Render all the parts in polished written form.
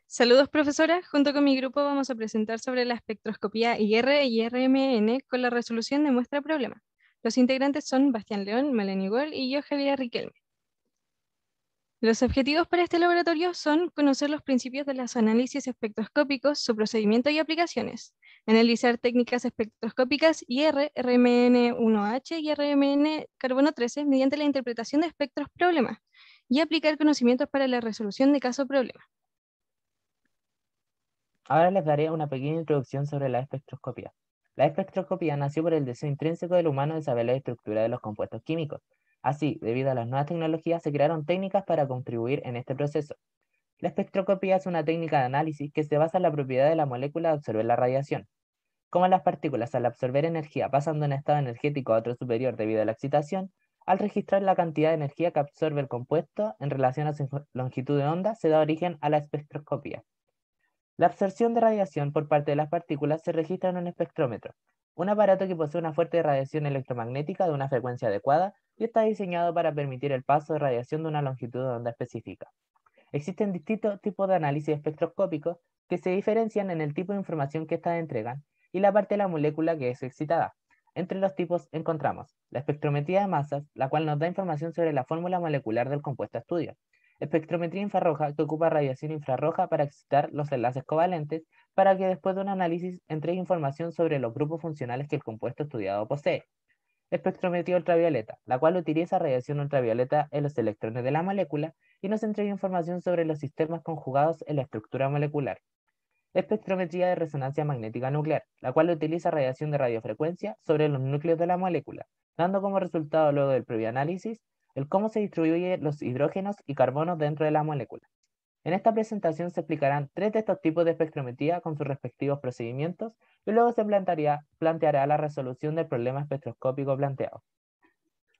Saludos, profesora. Junto con mi grupo vamos a presentar sobre la espectroscopía IR y RMN con la resolución de muestra problema. Los integrantes son Bastián León, Melanie Goll y yo, Javier Riquelme. Los objetivos para este laboratorio son conocer los principios de los análisis espectroscópicos, su procedimiento y aplicaciones, analizar técnicas espectroscópicas IR, RMN1H y RMN carbono 13 mediante la interpretación de espectros problema y aplicar conocimientos para la resolución de caso problema. Ahora les daré una pequeña introducción sobre la espectroscopía. La espectroscopía nació por el deseo intrínseco del humano de saber la estructura de los compuestos químicos. Así, debido a las nuevas tecnologías, se crearon técnicas para contribuir en este proceso. La espectroscopía es una técnica de análisis que se basa en la propiedad de la molécula de absorber la radiación. Como las partículas al absorber energía pasan de un estado energético a otro superior debido a la excitación, al registrar la cantidad de energía que absorbe el compuesto en relación a su longitud de onda, se da origen a la espectroscopía. La absorción de radiación por parte de las partículas se registra en un espectrómetro, un aparato que posee una fuerte radiación electromagnética de una frecuencia adecuada y está diseñado para permitir el paso de radiación de una longitud de onda específica. Existen distintos tipos de análisis espectroscópicos que se diferencian en el tipo de información que éstas entregan y la parte de la molécula que es excitada. Entre los tipos encontramos la espectrometría de masas, la cual nos da información sobre la fórmula molecular del compuesto a estudio. Espectrometría infrarroja, que ocupa radiación infrarroja para excitar los enlaces covalentes, para que después de un análisis entregue información sobre los grupos funcionales que el compuesto estudiado posee. Espectrometría ultravioleta, la cual utiliza radiación ultravioleta en los electrones de la molécula y nos entrega información sobre los sistemas conjugados en la estructura molecular. Espectrometría de resonancia magnética nuclear, la cual utiliza radiación de radiofrecuencia sobre los núcleos de la molécula, dando como resultado luego del previo análisis el cómo se distribuyen los hidrógenos y carbonos dentro de la molécula. En esta presentación se explicarán tres de estos tipos de espectrometría con sus respectivos procedimientos y luego se planteará la resolución del problema espectroscópico planteado.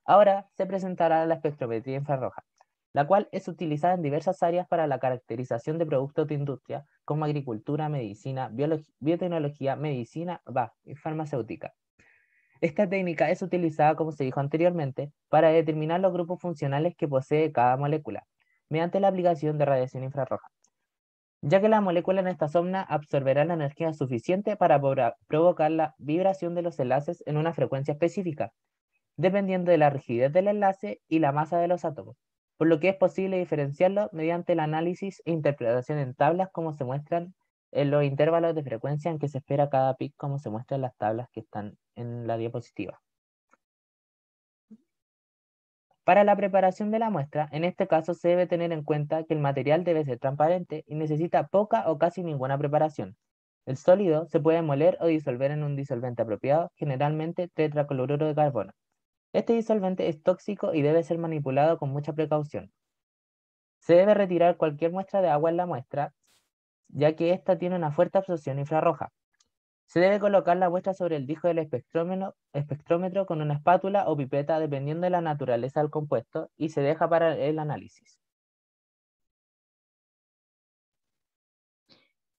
Ahora se presentará la espectrometría infrarroja, la cual es utilizada en diversas áreas para la caracterización de productos de industria como agricultura, medicina, biotecnología, medicina y farmacéutica. Esta técnica es utilizada, como se dijo anteriormente, para determinar los grupos funcionales que posee cada molécula, mediante la aplicación de radiación infrarroja, ya que la molécula en esta zona absorberá la energía suficiente para provocar la vibración de los enlaces en una frecuencia específica, dependiendo de la rigidez del enlace y la masa de los átomos, por lo que es posible diferenciarlo mediante el análisis e interpretación en tablas como se muestran en los intervalos de frecuencia en que se espera cada pic, como se muestra en las tablas que están en la diapositiva. Para la preparación de la muestra, en este caso se debe tener en cuenta que el material debe ser transparente y necesita poca o casi ninguna preparación. El sólido se puede moler o disolver en un disolvente apropiado, generalmente tetracloruro de carbono. Este disolvente es tóxico y debe ser manipulado con mucha precaución. Se debe retirar cualquier muestra de agua en la muestra, ya que ésta tiene una fuerte absorción infrarroja. Se debe colocar la muestra sobre el disco del espectrómetro con una espátula o pipeta dependiendo de la naturaleza del compuesto y se deja para el análisis.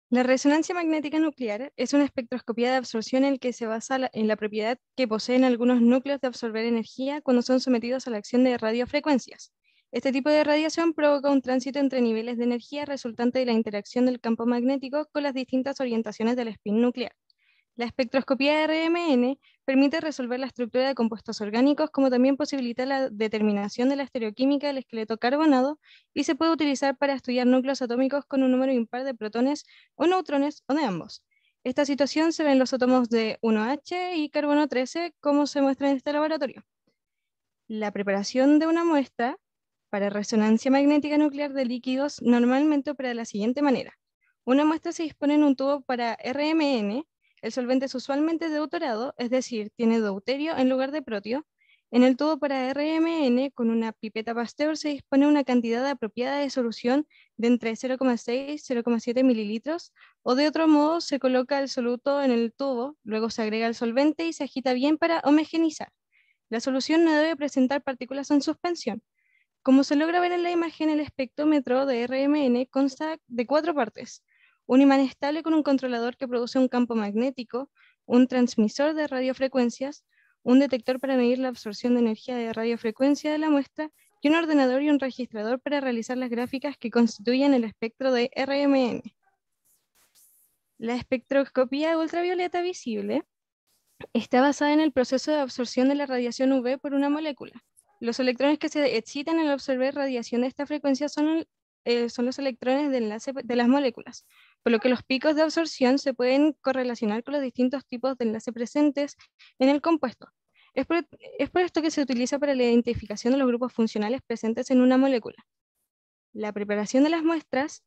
La resonancia magnética nuclear es una espectroscopía de absorción en la que se basa en la propiedad que poseen algunos núcleos de absorber energía cuando son sometidos a la acción de radiofrecuencias. Este tipo de radiación provoca un tránsito entre niveles de energía resultante de la interacción del campo magnético con las distintas orientaciones del spin nuclear. La espectroscopía RMN permite resolver la estructura de compuestos orgánicos, como también posibilita la determinación de la estereoquímica del esqueleto carbonado y se puede utilizar para estudiar núcleos atómicos con un número impar de protones o neutrones o de ambos. Esta situación se ve en los átomos de 1H y carbono 13, como se muestra en este laboratorio. La preparación de una muestra para resonancia magnética nuclear de líquidos normalmente opera de la siguiente manera. Una muestra se dispone en un tubo para RMN. El solvente es usualmente deuterado, es decir, tiene deuterio en lugar de protio. En el tubo para RMN, con una pipeta Pasteur, se dispone una cantidad apropiada de solución de entre 0,6 y 0,7 mililitros, o de otro modo se coloca el soluto en el tubo, luego se agrega el solvente y se agita bien para homogeneizar. La solución no debe presentar partículas en suspensión. Como se logra ver en la imagen, el espectrómetro de RMN consta de 4 partes: un imán estable con un controlador que produce un campo magnético, un transmisor de radiofrecuencias, un detector para medir la absorción de energía de radiofrecuencia de la muestra y un ordenador y un registrador para realizar las gráficas que constituyen el espectro de RMN. La espectroscopía ultravioleta visible está basada en el proceso de absorción de la radiación UV por una molécula. Los electrones que se excitan al absorber radiación de esta frecuencia son los electrones de enlace de las moléculas, por lo que los picos de absorción se pueden correlacionar con los distintos tipos de enlace presentes en el compuesto. Es por esto que se utiliza para la identificación de los grupos funcionales presentes en una molécula. La preparación de las muestras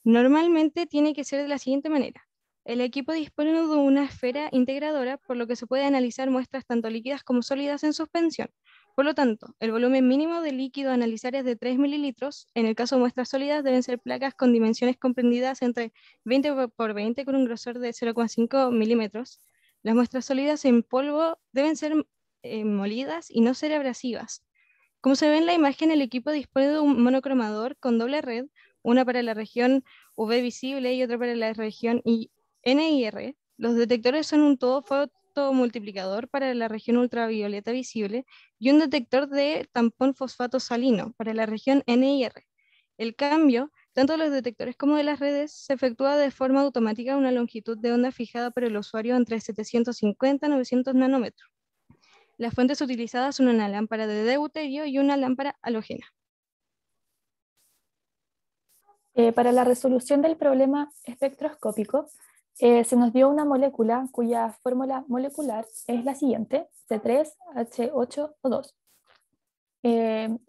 normalmente tiene que ser de la siguiente manera. El equipo dispone de una esfera integradora, por lo que se puede analizar muestras tanto líquidas como sólidas en suspensión. Por lo tanto, el volumen mínimo de líquido a analizar es de 3 mililitros. En el caso de muestras sólidas, deben ser placas con dimensiones comprendidas entre 20 por 20 con un grosor de 0,5 milímetros. Las muestras sólidas en polvo deben ser molidas y no ser abrasivas. Como se ve en la imagen, el equipo dispone de un monocromador con doble red, una para la región UV visible y otra para la región NIR. Los detectores son un todo fotomultiplicador para la región ultravioleta visible y un detector de tampón fosfato salino para la región NIR. El cambio, tanto de los detectores como de las redes, se efectúa de forma automática a una longitud de onda fijada por el usuario entre 750 y 900 nanómetros. Las fuentes utilizadas son una lámpara de deuterio y una lámpara halógena. Para la resolución del problema espectroscópico, se nos dio una molécula cuya fórmula molecular es la siguiente, C3H8O2.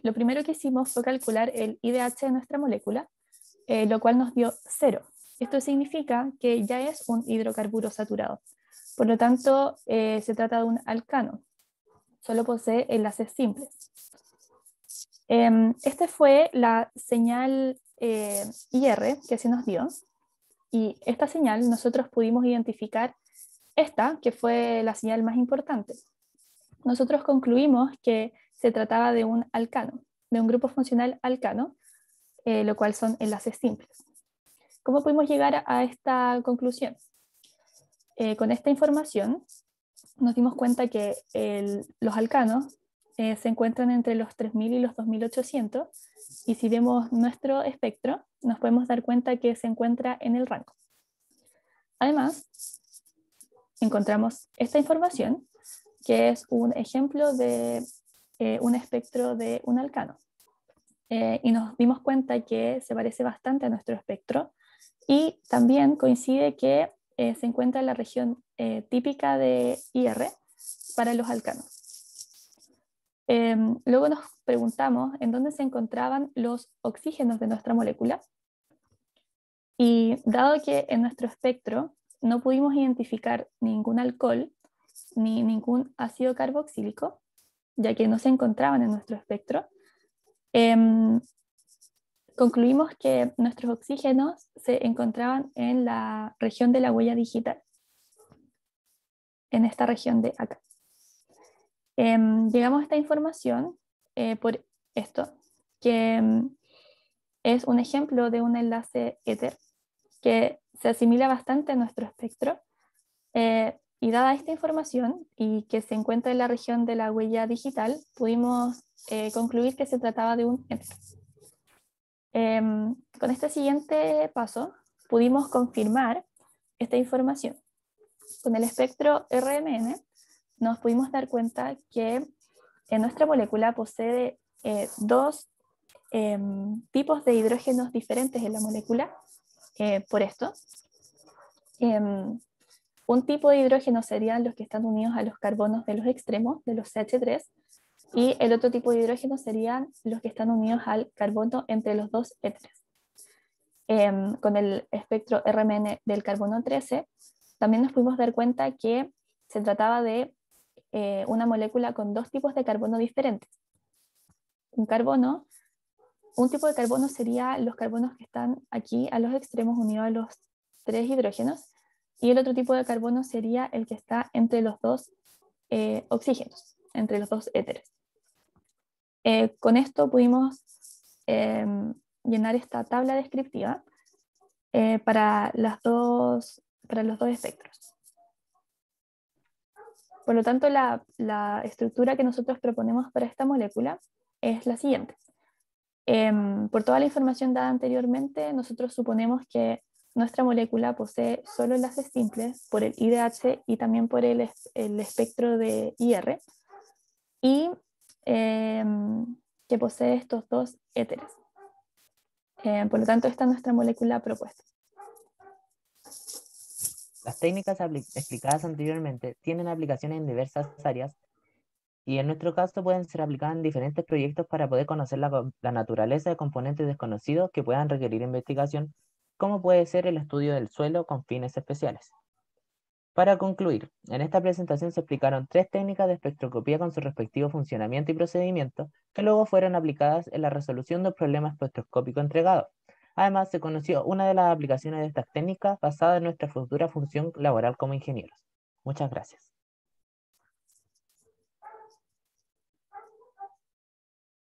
Lo primero que hicimos fue calcular el IDH de nuestra molécula, lo cual nos dio 0. Esto significa que ya es un hidrocarburo saturado. Por lo tanto, se trata de un alcano. Solo posee enlaces simples. Esta fue la señal IR que se nos dio. Y esta señal nosotros pudimos identificar esta, que fue la señal más importante. Nosotros concluimos que se trataba de un alcano, de un grupo funcional alcano, lo cual son enlaces simples. ¿Cómo pudimos llegar a esta conclusión? Con esta información nos dimos cuenta que los alcanos se encuentran entre los 3000 y los 2800, y si vemos nuestro espectro, nos podemos dar cuenta que se encuentra en el rango. Además, encontramos esta información, que es un ejemplo de un espectro de un alcano. Y nos dimos cuenta que se parece bastante a nuestro espectro, y también coincide que se encuentra en la región típica de IR para los alcanos. Luego nos preguntamos en dónde se encontraban los oxígenos de nuestra molécula, y dado que en nuestro espectro no pudimos identificar ningún alcohol ni ningún ácido carboxílico, ya que no se encontraban en nuestro espectro, concluimos que nuestros oxígenos se encontraban en la región de la huella digital, en esta región de acá. Llegamos a esta información por esto, que es un ejemplo de un enlace éter que se asimila bastante a nuestro espectro, y dada esta información y que se encuentra en la región de la huella digital, pudimos concluir que se trataba de un éter. Con este siguiente paso pudimos confirmar esta información. Con el espectro RMN nos pudimos dar cuenta que nuestra molécula posee dos tipos de hidrógenos diferentes en la molécula. Por esto, un tipo de hidrógeno serían los que están unidos a los carbonos de los extremos, de los CH3, y el otro tipo de hidrógeno serían los que están unidos al carbono entre los dos éteres. Con el espectro RMN del carbono 13, también nos pudimos dar cuenta que se trataba de una molécula con dos tipos de carbono diferentes. Un tipo de carbono sería los carbonos que están aquí a los extremos unidos a los tres hidrógenos, y el otro tipo de carbono sería el que está entre los dos oxígenos, entre los dos éteres. Con esto pudimos llenar esta tabla descriptiva para los dos espectros. Por lo tanto, la estructura que nosotros proponemos para esta molécula es la siguiente. Por toda la información dada anteriormente, nosotros suponemos que nuestra molécula posee solo enlaces simples por el IDH y también por el espectro de IR, y que posee estos dos éteres. Por lo tanto, esta es nuestra molécula propuesta. Las técnicas explicadas anteriormente tienen aplicaciones en diversas áreas y en nuestro caso pueden ser aplicadas en diferentes proyectos para poder conocer la naturaleza de componentes desconocidos que puedan requerir investigación, como puede ser el estudio del suelo con fines especiales. Para concluir, en esta presentación se explicaron 3 técnicas de espectroscopía con su respectivo funcionamiento y procedimiento, que luego fueron aplicadas en la resolución del problema espectroscópico entregado. Además, se conoció una de las aplicaciones de estas técnicas basada en nuestra futura función laboral como ingenieros. Muchas gracias.